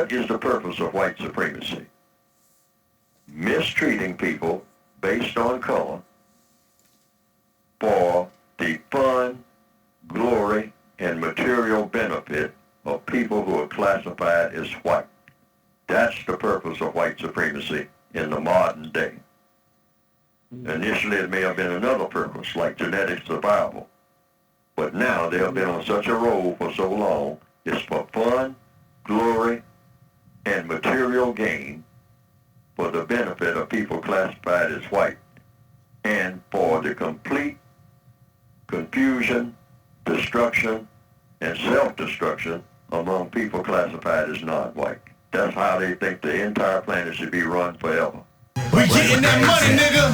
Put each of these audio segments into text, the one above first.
What is the purpose of white supremacy? Mistreating people based on color for the fun, glory, and material benefit of people who are classified as white. That's the purpose of white supremacy in the modern day. Initially, it may have been another purpose, like genetic survival. But now they have been on such a roll for so long, it's for fun, glory, and material gain for the benefit of people classified as white, and for the complete confusion, destruction, and self-destruction among people classified as non-white. That's how they think the entire planet should be run forever. We getting that money, nigga.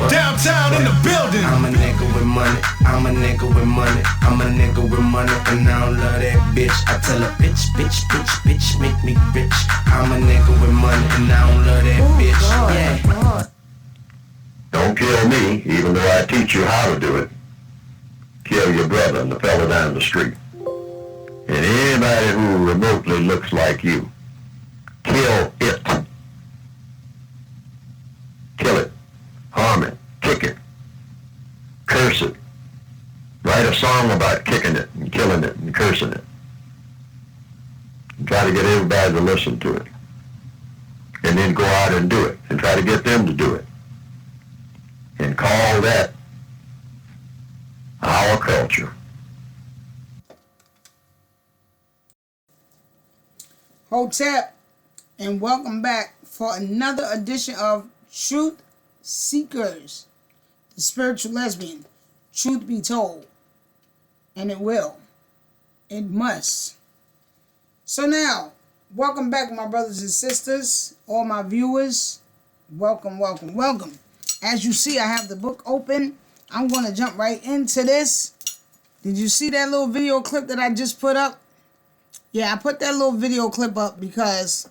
Downtown in the building. I'm a nigga with money. I'm a nigga with money. I'm a nigga with money, and I don't love that bitch. I tell her, bitch, make me rich. I'm a nigga with money, and I don't love that bitch. Yeah. Don't kill me, even though I teach you how to do it. Kill your brother and the fella down the street. And anybody who remotely looks like you. Kill it. Kill it. Harm it. Kick it. Curse it. Write a song about kicking it and killing it and cursing it. And try to get everybody to listen to it. And then go out and do it. And try to get them to do it. And call that our culture. Hotep, and welcome back for another edition of Truth Seekers, the spiritual lesbian. Truth be told, and it will. It must. So now, welcome back, my brothers and sisters, all my viewers. Welcome, welcome, welcome. As you see, I have the book open. I'm going to jump right into this. Did you see that little video clip that I just put up? Yeah, I put that little video clip up because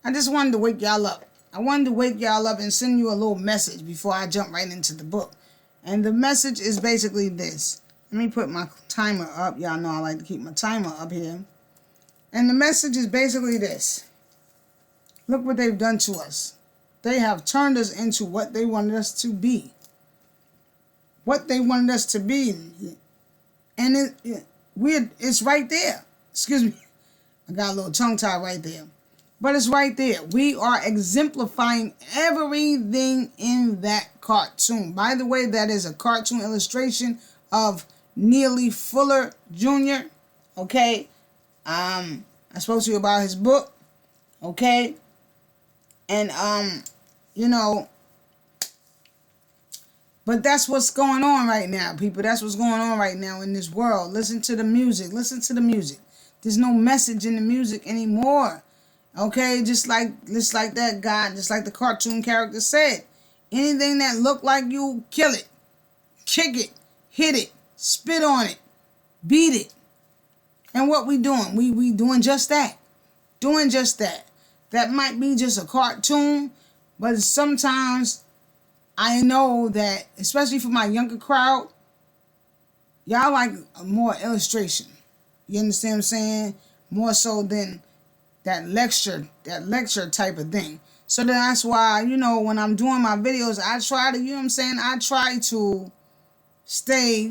I just wanted to wake y'all up. I wanted to wake y'all up and send you a little message before I jump right into the book. And the message is basically this. Let me put my timer up. Y'all know I like to keep my timer up here. And the message is basically this. Look what they've done to us. They have turned us into what they wanted us to be. What they wanted us to be. And it's right there. Excuse me. I got a little tongue tie right there. But it's right there. We are exemplifying everything in that cartoon. By the way, that is a cartoon illustration of Neely Fuller Jr. Okay? I spoke to you about his book. Okay? And, but that's what's going on right now, people. That's what's going on right now in this world. Listen to the music. Listen to the music. There's no message in the music anymore. Okay, just like that guy, just like the cartoon character said. Anything that look like you, kill it. Kick it. Hit it. Spit on it. Beat it. And what we doing? We doing just that. Doing just that. That might be just a cartoon, but sometimes I know that, especially for my younger crowd, y'all like more illustration. You understand what I'm saying? More so than that lecture type of thing. So that's why, when I'm doing my videos, I try to, I try to stay,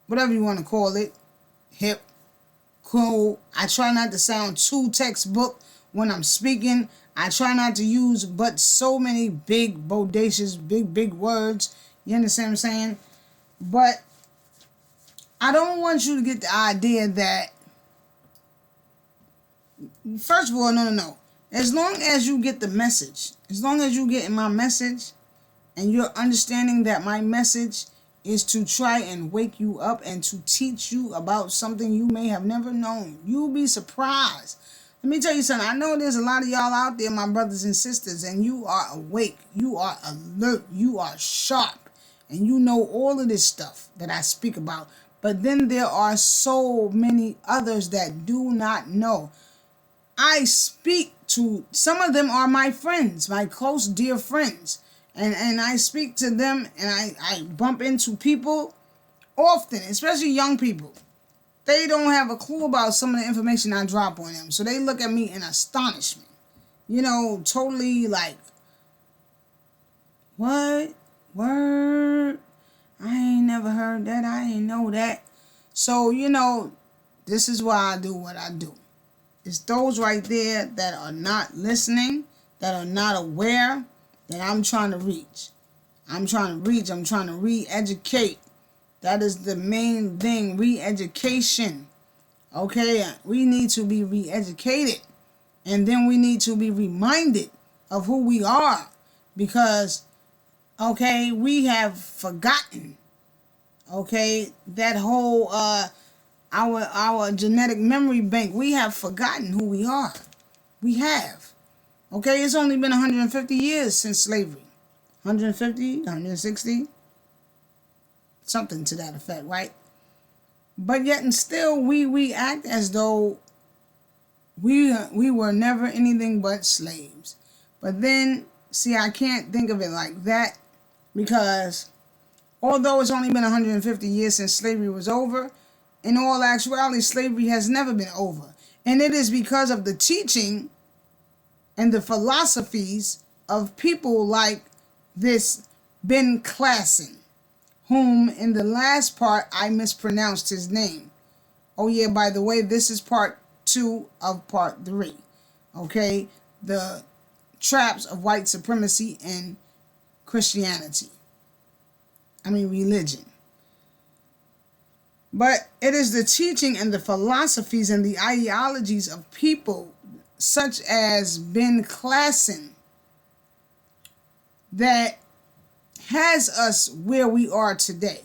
whatever you want to call it, hip, cool. I try not to sound too textbook when I'm speaking. I try not to use but so many big, bodacious, big words. You understand what I'm saying? But I don't want you to get the idea that, first of all, no. As long as you get the message, as long as you get my message, and you're understanding that my message is to try and wake you up and to teach you about something you may have never known. You'll be surprised. Let me tell you something. I know there's a lot of y'all out there, my brothers and sisters, and you are awake. You are alert. You are sharp. And you know all of this stuff that I speak about. But then there are so many others that do not know. I speak to, some of them are my friends, my close, dear friends. And I speak to them, and I bump into people often, especially young people. they don't have a clue about some of the information I drop on them. So they look at me in astonishment. You know, totally like, what? Word? I ain't never heard that. I ain't know that. So, you know, this is why I do what I do. It's those right there that are not listening, that are not aware, that I'm trying to reach. I'm trying to re-educate. That is the main thing, re-education. Okay, we need to be re-educated. And then we need to be reminded of who we are. Because, okay, we have forgotten, okay, that whole, our genetic memory bank. We have forgotten who we are. We have. Okay, it's only been 150 years since slavery. 150, 160, something to that effect, right? But yet and still, we act as though we were never anything but slaves. But then, see, I can't think of it like that, because although it's only been 150 years since slavery was over, in all actuality, slavery has never been over. And it is because of the teaching and the philosophies of people like this Ben Klassen, whom in the last part I mispronounced his name. Oh yeah, by the way, this is part 2 of part 3. Okay, the traps of white supremacy and Christianity. Religion. But it is the teaching and the philosophies and the ideologies of people such as Ben Klassen that has us where we are today.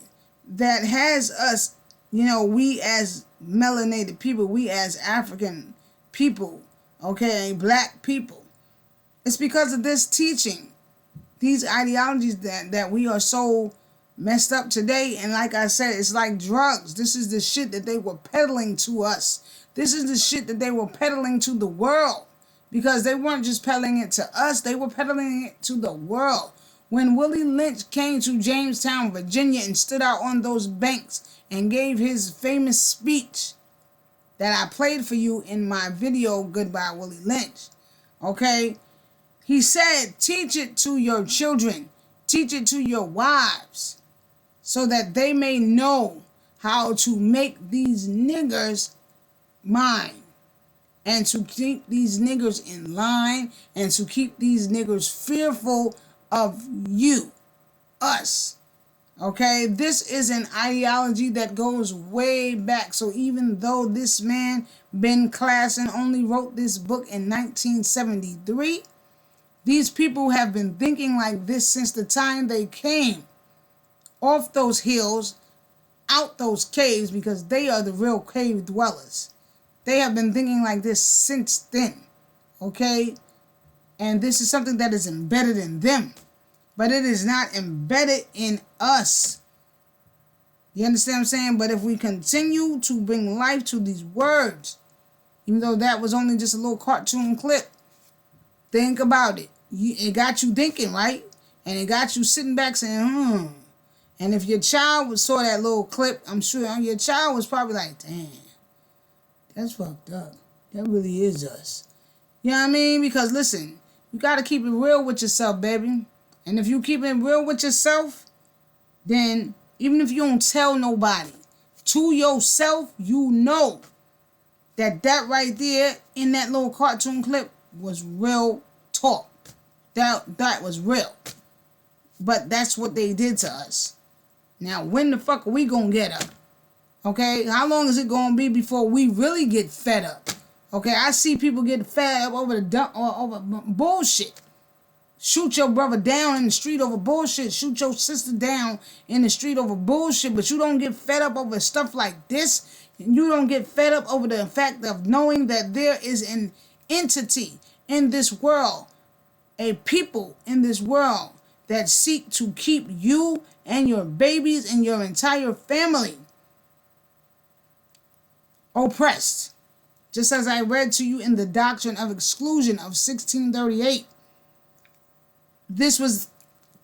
That has us, we as melinated people, we as African people, okay, black people. It's because of this teaching, these ideologies that we are so messed up today. And like I said, it's like drugs. This is the shit that they were peddling to us. This is the shit that they were peddling to the world. Because they weren't just peddling it to us, they were peddling it to the world. When Willie Lynch came to Jamestown, Virginia, and stood out on those banks and gave his famous speech that I played for you in my video, Goodbye Willie Lynch, okay? He said, teach it to your children, teach it to your wives, so that they may know how to make these niggers mine. And to keep these niggers in line, and to keep these niggers fearful of you, us. Okay, this is an ideology that goes way back. So even though this man, Ben Klassen, only wrote this book in 1973, these people have been thinking like this since the time they came off those hills, out those caves, because they are the real cave dwellers. They have been thinking like this since then, okay? And this is something that is embedded in them, but it is not embedded in us. You understand what I'm saying? But if we continue to bring life to these words, even though that was only just a little cartoon clip, think about it. It got you thinking, right? And it got you sitting back saying, And if your child saw that little clip, I'm sure your child was probably like, damn. That's fucked up. That really is us. You know what I mean? Because listen, you got to keep it real with yourself, baby. And if you keep it real with yourself, then even if you don't tell nobody, to yourself, you know that right there in that little cartoon clip was real talk. That was real. But that's what they did to us. Now, when the fuck are we going to get up? Okay, how long is it going to be before we really get fed up? Okay, I see people get fed up over over bullshit. Shoot your brother down in the street over bullshit. Shoot your sister down in the street over bullshit. But you don't get fed up over stuff like this. You don't get fed up over the fact of knowing that there is an entity in this world, a people in this world that seek to keep you and your babies and your entire family oppressed. Just as I read to you in the Doctrine of Exclusion of 1638, this was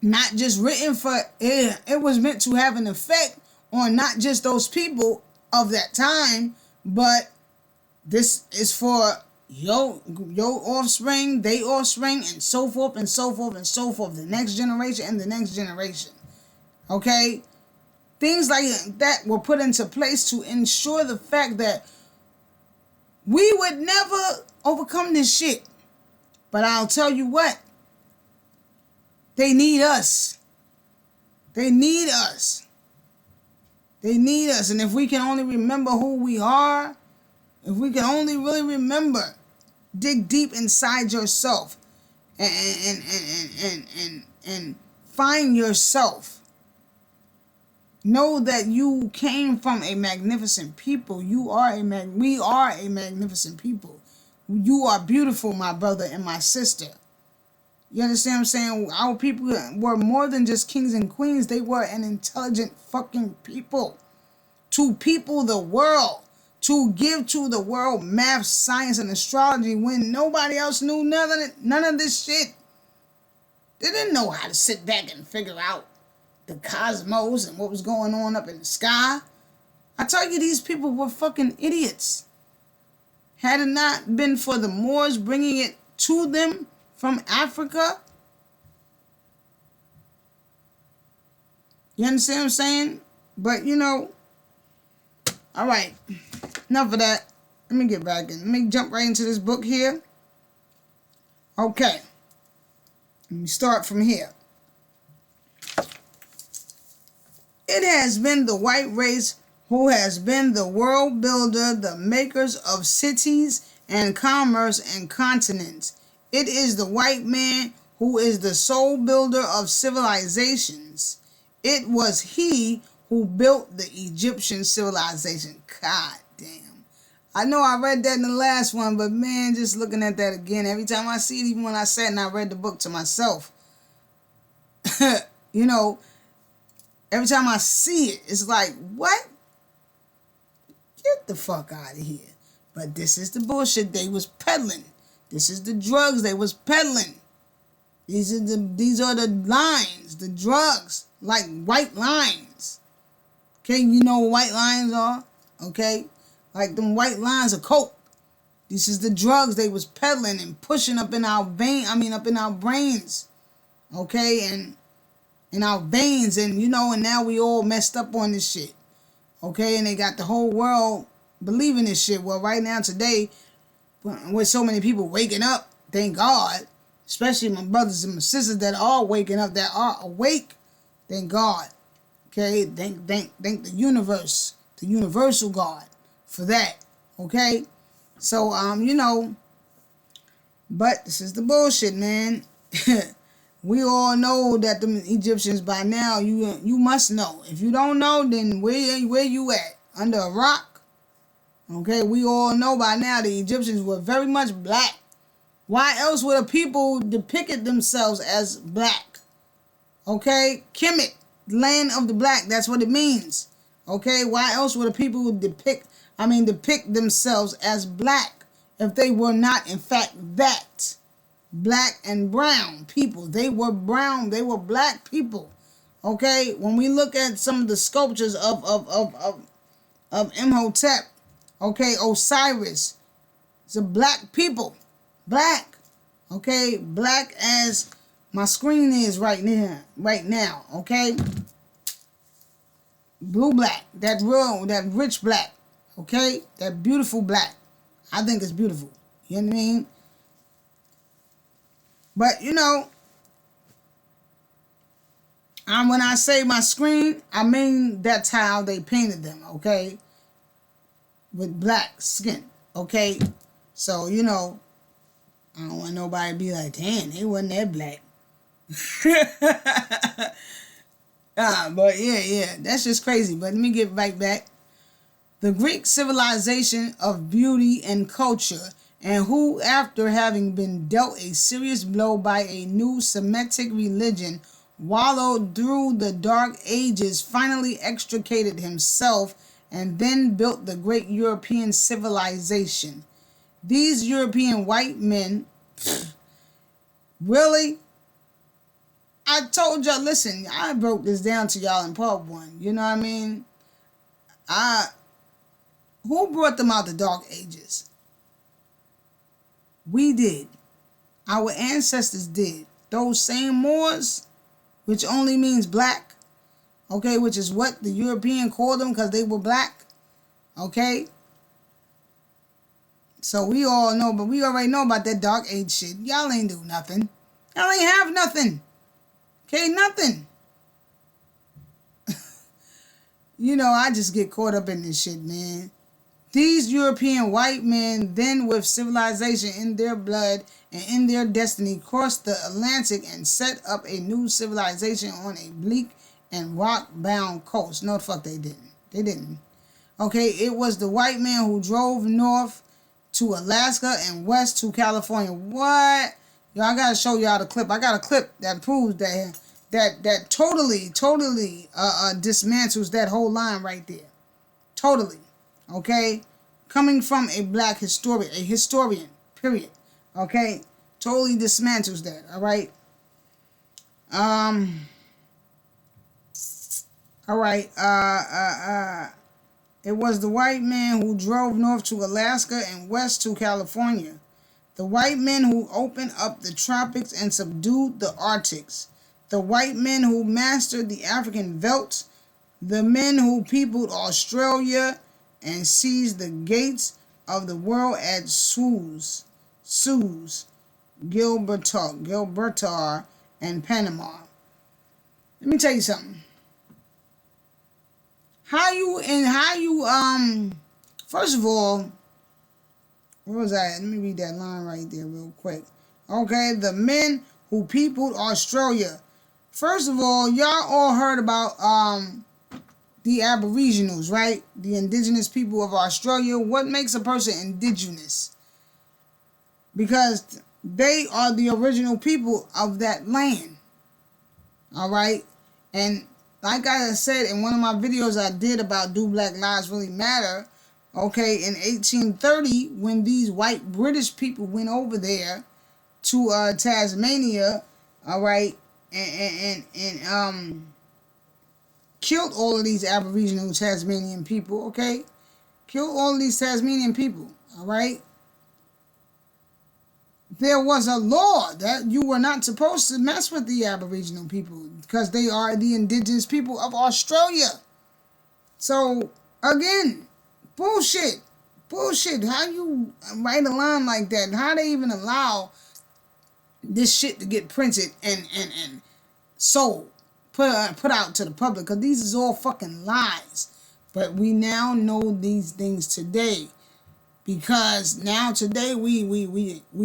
not just written for, it was meant to have an effect on not just those people of that time, but this is for your offspring, they offspring, and so forth and so forth and so forth. The next generation and the next generation. Okay? Things like that were put into place to ensure the fact that we would never overcome this shit. But I'll tell you what. They need us. They need us. They need us. And if we can only remember who we are, if we can only really remember, dig deep inside yourself and find yourself. Know that you came from a magnificent people. We are a magnificent people. You are beautiful, my brother and my sister. You understand what I'm saying? Our people were more than just kings and queens. They were an intelligent fucking people. To people the world. To give to the world math, science, and astrology when nobody else knew none of this shit. They didn't know how to sit back and figure out the cosmos and what was going on up in the sky. I tell you, these people were fucking idiots. Had it not been for the Moors bringing it to them from Africa. You understand what I'm saying? But, all right. Enough of that. Let me get back in. Let me jump right into this book here. Okay. Let me start from here. It has been the white race who has been the world builder, the makers of cities and commerce and continents. It is the white man who is the sole builder of civilizations. It was he who built the Egyptian civilization. God damn. I know I read that in the last one, but man, just looking at that again, every time I see it, even when I sat and I read the book to myself, every time I see it, it's like, what? Get the fuck out of here. But this is the bullshit they was peddling. This is the drugs they was peddling. These are the lines, the drugs, like white lines. Okay, you know what white lines are? Okay? Like them white lines of coke. This is the drugs they was peddling and pushing up in our up in our brains. Okay, and in our veins, and and now we all messed up on this shit. Okay, and they got the whole world believing this shit. Well, right now, today, with so many people waking up, thank God, especially my brothers and my sisters that are waking up, that are awake, thank God. Okay, thank the universe, the universal God, for that. Okay, so but this is the bullshit, man. We all know that the Egyptians by now, you must know. If you don't know, then where you at? Under a rock? Okay, we all know by now the Egyptians were very much black. Why else would a people depicted themselves as black? Okay, Kemet, land of the black, that's what it means. Okay, why else would a people depict themselves as black if they were not in fact that? Black and brown people. They were brown. They were black people. Okay? When we look at some of the sculptures of Imhotep, okay, Osiris, it's a black people. Black. Okay? Black as my screen is right now. Okay? Blue black. That rich black. Okay? That beautiful black. I think it's beautiful. You know what I mean? But, when I say my screen, I mean that's how they painted them, okay? With black skin, okay? So, I don't want nobody to be like, damn, they wasn't that black. But yeah, that's just crazy. But let me get right back. The Greek civilization of beauty and culture, and who, after having been dealt a serious blow by a new Semitic religion, wallowed through the dark ages, finally extricated himself, and then built the great European civilization. These European white men, really? I told y'all, listen, I broke this down to y'all in part one. You know what I mean? Who brought them out the Dark Ages? We did. Our ancestors did. Those same Moors, which only means black, okay, which is what the European called them because they were black, okay? So we all know, but we already know about that Dark Age shit. Y'all ain't do nothing. Y'all ain't have nothing. Okay, nothing. You know, I just get caught up in this shit, man. These European white men, then with civilization in their blood and in their destiny, crossed the Atlantic and set up a new civilization on a bleak and rock-bound coast. No, the fuck they didn't. They didn't. Okay, it was the white man who drove north to Alaska and west to California. What? Yo, I gotta show y'all the clip. I got a clip that proves that totally dismantles that whole line right there. Totally. Okay? Coming from a black historian, period. Okay? Totally dismantles that, all right? All right, it was the white man who drove north to Alaska and west to California. The white men who opened up the tropics and subdued the Arctics. The white men who mastered the African veldt. The men who peopled Australia and seized the gates of the world at Suez, Gibraltar, and Panama. Let me tell you something. First of all, where was I at? Let me read that line right there real quick. Okay, the men who peopled Australia. First of all, y'all all heard about the Aboriginals, right? The indigenous people of Australia. What makes a person indigenous? Because they are the original people of that land. All right? And like I said in one of my videos I did about Do Black Lives Really Matter, okay, in 1830, when these white British people went over there to Tasmania, all right, and killed all of these Aboriginal Tasmanian people, okay? Killed all of these Tasmanian people, all right? There was a law that you were not supposed to mess with the Aboriginal people because they are the indigenous people of Australia. So, again, bullshit. Bullshit. How you write a line like that? How they even allow this shit to get printed and sold, put out to the public? Because these is all fucking lies. But we now know these things today. Because now today we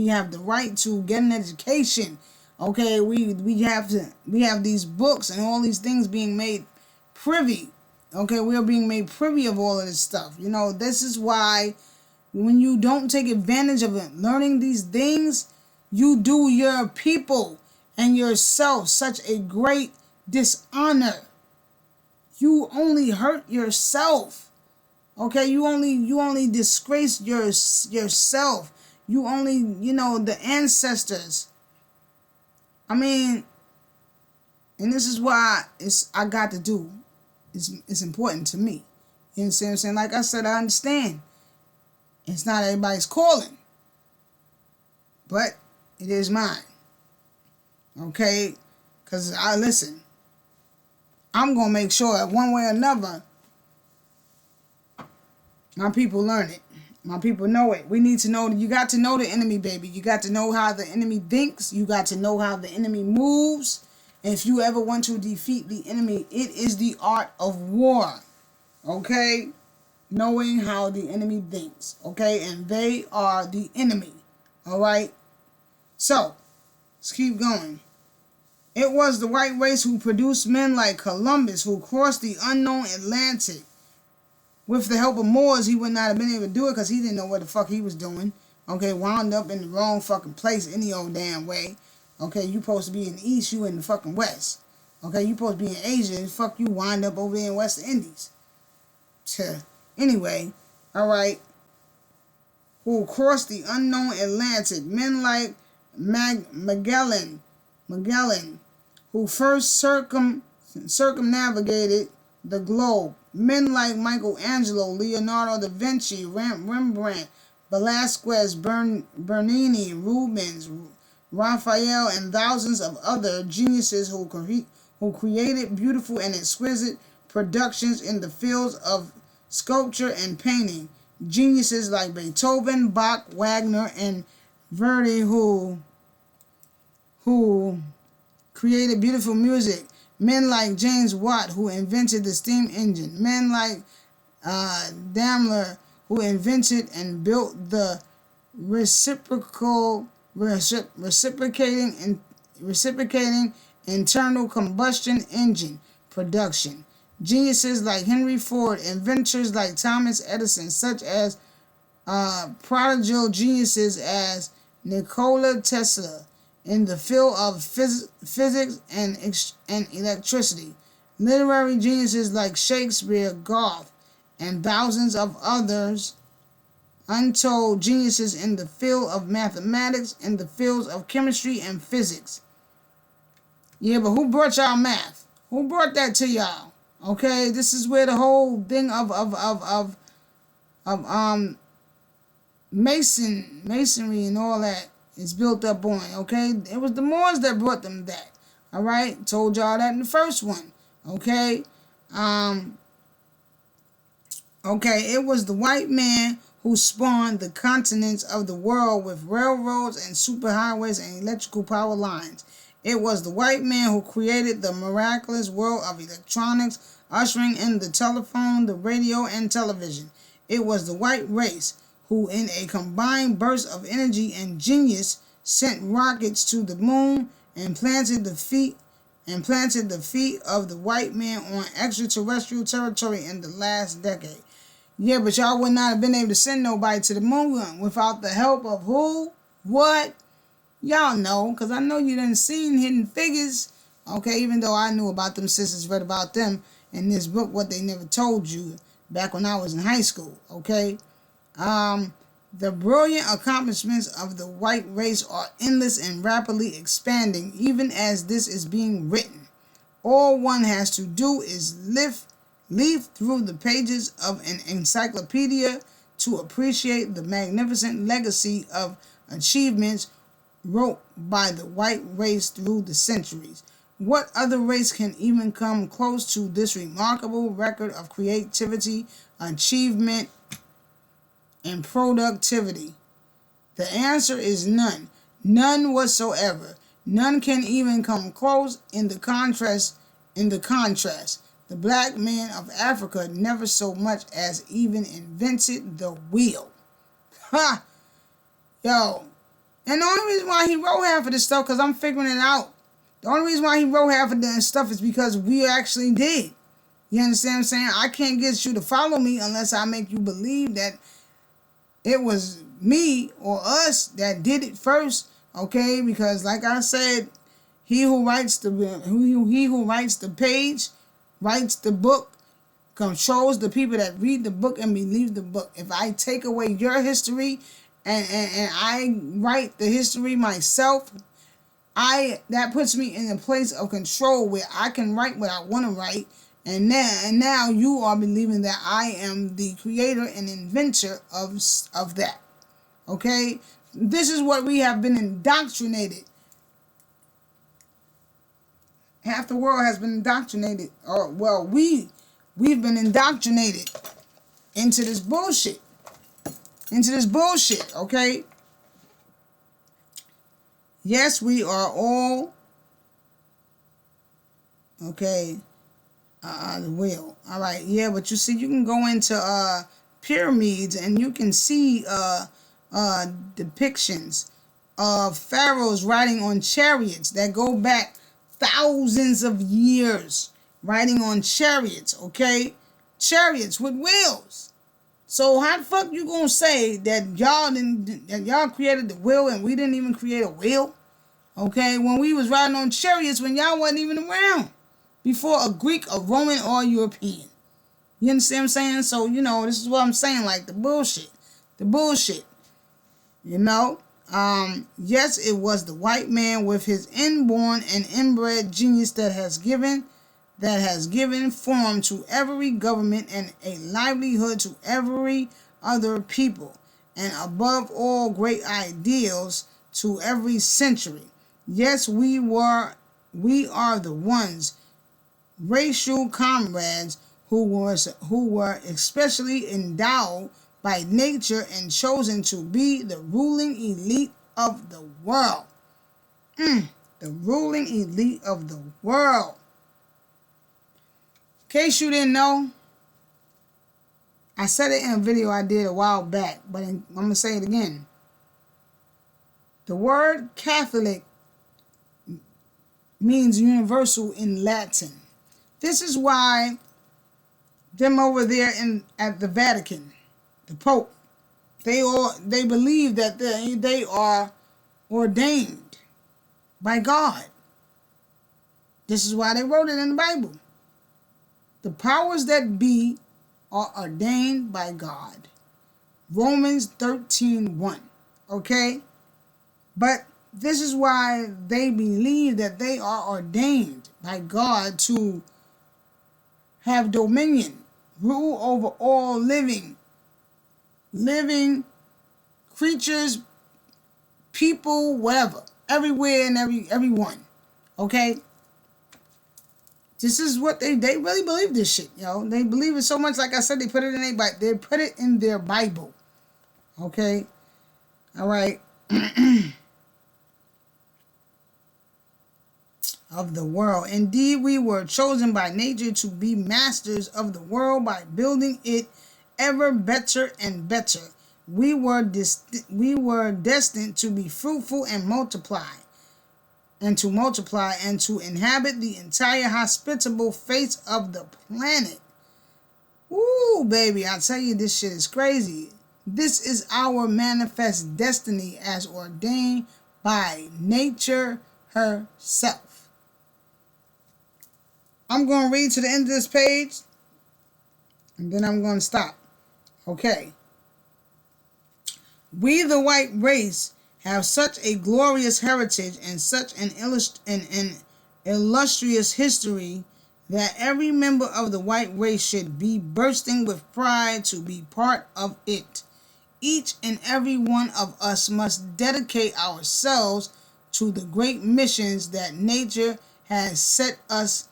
have the right to get an education. Okay, we have these books and all these things being made privy. Okay, we are being made privy of all of this stuff. You know, this is why when you don't take advantage of it, learning these things, you do your people and yourself such a great dishonor. You only hurt yourself. Okay, you only disgrace yourself. You only, the ancestors. I mean, and this is why I got to do. It's important to me. You know what I'm saying? Like I said, I understand. It's not everybody's calling. But it is mine. Okay? Because listen, I'm going to make sure that one way or another, my people learn it. My people know it. We need to know. You got to know the enemy, baby. You got to know how the enemy thinks. You got to know how the enemy moves. And if you ever want to defeat the enemy, it is the art of war. Okay? Knowing how the enemy thinks. Okay? And they are the enemy. Alright? So, let's keep going. It was the white race who produced men like Columbus, who crossed the unknown Atlantic. With the help of Moors, he would not have been able to do it because he didn't know what the fuck he was doing. Okay, wound up in the wrong fucking place any old damn way. Okay, you supposed to be in the East, you in the fucking West. Okay, you supposed to be in Asia, fuck you wind up over there in West Indies. Anyway, alright. Who crossed the unknown Atlantic. Men like Magellan, who first circumnavigated the globe. Men like Michelangelo, Leonardo da Vinci, Rembrandt, Velasquez, Bernini, Rubens, Raphael, and thousands of other geniuses who created beautiful and exquisite productions in the fields of sculpture and painting. Geniuses like Beethoven, Bach, Wagner, and Verdi who created beautiful music. Men like James Watt, who invented the steam engine. Men like Daimler, who invented and built the reciprocating internal combustion engine production. Geniuses like Henry Ford, inventors like Thomas Edison, such as prodigal geniuses as Nikola Tesla in the field of physics and electricity. Literary geniuses like Shakespeare, Goethe, and thousands of others. Untold geniuses in the field of mathematics, in the fields of chemistry and physics. Yeah, but who brought y'all math? Who brought that to y'all? Okay, this is where the whole thing of masonry and all that is built up on. Okay, it was the Moors that brought them that. All right, told y'all that in the first one. Okay, it was the white man who spawned the continents of the world with railroads and superhighways and electrical power lines. It was the white man who created the miraculous world of electronics, ushering in the telephone, the radio, and television. It was the white race who, in a combined burst of energy and genius, sent rockets to the moon and planted the feet of the white man on extraterrestrial territory in the last decade. Yeah, but y'all would not have been able to send nobody to the moon without the help of who? What? Y'all know, because I know you done seen Hidden Figures. Okay, even though I knew about them sisters, read about them in this book, What They Never Told You, back when I was in high school. Okay? The brilliant accomplishments of the white race are endless and rapidly expanding, even as this is being written. All one has to do is leaf through the pages of an encyclopedia to appreciate the magnificent legacy of achievements wrote by the white race through the centuries. What other race can even come close to this remarkable record of creativity, achievement, and productivity? The answer is none. None whatsoever. None can even come close. In the contrast, the black man of Africa never so much as even invented the wheel. Ha! Yo. And the only reason why he wrote half of this stuff, because I'm figuring it out. The only reason why he wrote half of this stuff is because we actually did. You understand what I'm saying? I can't get you to follow me unless I make you believe that it was me or us that did it first. Okay? Because like I said, he who writes the page, writes the book, controls the people that read the book and believe the book. If I take away your history and I write the history myself, that puts me in a place of control where I can write what I want to write, and now you are believing that I am the creator and inventor of that. Okay? This is what we have been indoctrinated. Half the world has been indoctrinated, or well, we've been indoctrinated into this bullshit. Okay? Yes, we are all okay. The wheel. All right, yeah, but you see, you can go into pyramids and you can see depictions of pharaohs riding on chariots that go back thousands of years, riding on chariots. Okay, chariots with wheels. So how the fuck you gonna say that y'all created the wheel and we didn't even create a wheel? Okay, when we was riding on chariots when y'all wasn't even around, before a Greek, a Roman, or a European. You understand what I'm saying? So, this is what I'm saying, like the bullshit. Yes, it was the white man with his inborn and inbred genius that has given that has given form to every government and a livelihood to every other people, and above all great ideals to every century. Yes, we are the ones, racial comrades who were especially endowed by nature and chosen to be the ruling elite of the world. The ruling elite of the world. In case you didn't know, I said it in a video I did a while back, but I'm going to say it again. The word Catholic means universal in Latin. This is why them over there at the Vatican, the Pope, they believe that they are ordained by God. This is why they wrote it in the Bible. The powers that be are ordained by God. Romans 13:1. Okay? But this is why they believe that they are ordained by God to have dominion, rule over all living creatures, people, whatever, everywhere and everyone. Okay? This is what they really believe this shit, yo. They believe it so much, like I said, they put it in their Bible. Okay? All right. Of the world. Indeed, we were chosen by nature to be masters of the world by building it ever better and better. We were destined to be fruitful and multiply, and to inhabit the entire hospitable face of the planet. Woo, baby, I tell you, this shit is crazy. This is our manifest destiny as ordained by nature herself. I'm going to read to the end of this page, and then I'm going to stop. Okay. We, the white race, have such a glorious heritage and such an illustrious history that every member of the white race should be bursting with pride to be part of it. Each and every one of us must dedicate ourselves to the great missions that nature has set for us,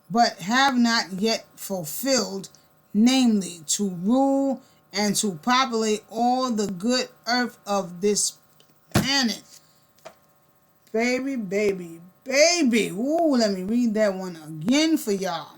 but have not yet fulfilled, namely to rule and to populate all the good earth of this planet. Baby, baby, baby. Ooh, let me read that one again for y'all.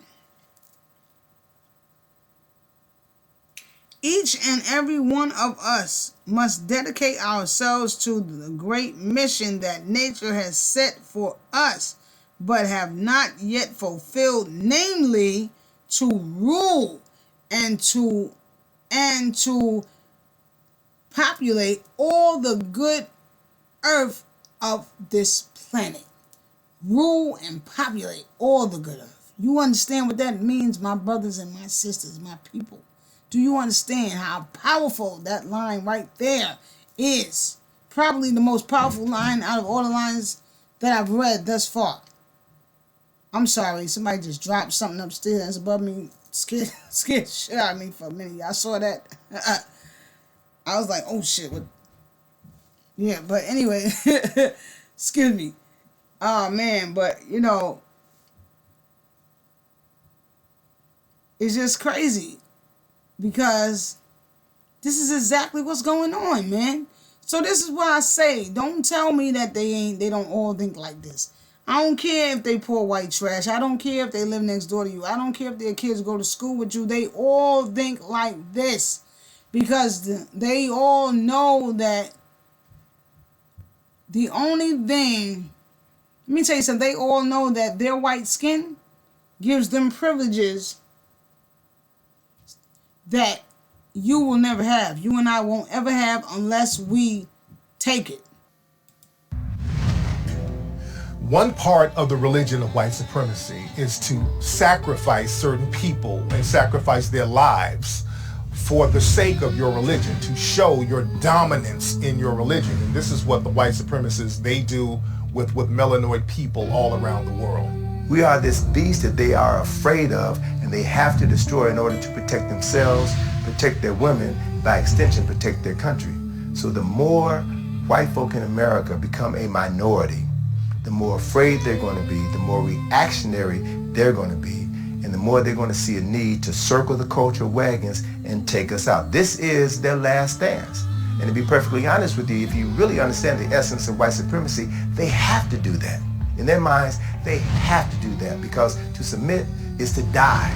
Each and every one of us must dedicate ourselves to the great mission that nature has set for us, but have not yet fulfilled, namely to rule and to populate all the good earth of this planet. Rule and populate all the good earth. You understand what that means, my brothers and my sisters, my people? Do you understand how powerful that line right there is? Probably the most powerful line out of all the lines that I've read thus far. I'm sorry, somebody just dropped something upstairs above me. Scared shit out of me for a minute. Y'all saw that? I was like, oh shit. What? Yeah, but anyway, excuse me. Oh man, but you know, it's just crazy because this is exactly what's going on, man. So this is why I say, don't tell me that they don't all think like this. I don't care if they pour white trash. I don't care if they live next door to you. I don't care if their kids go to school with you. They all think like this because they all know that the only thing, let me tell you something, they all know that their white skin gives them privileges that you will never have. You and I won't ever have unless we take it. One part of the religion of white supremacy is to sacrifice certain people and sacrifice their lives for the sake of your religion, to show your dominance in your religion. And this is what the white supremacists, they do with melanoid people all around the world. We are this beast that they are afraid of, and they have to destroy in order to protect themselves, protect their women, by extension, protect their country. So the more white folk in America become a minority, the more afraid they're going to be, the more reactionary they're going to be, and the more they're going to see a need to circle the cultural wagons and take us out. This is their last stance. And to be perfectly honest with you, if you really understand the essence of white supremacy, they have to do that. In their minds, they have to do that, because to submit is to die.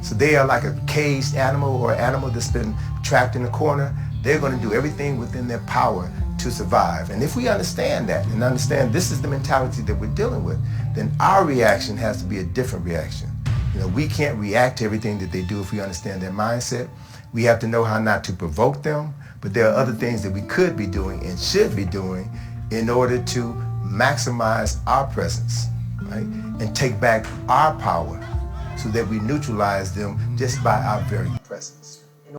So they are like a caged animal, or an animal that's been trapped in a corner. They're going to do everything within their power to survive. And if we understand that, and understand this is the mentality that we're dealing with, then our reaction has to be a different reaction. You know, we can't react to everything that they do if we understand their mindset. We have to know how not to provoke them, but there are other things that we could be doing and should be doing in order to maximize our presence, right? And take back our power so that we neutralize them just by our very presence.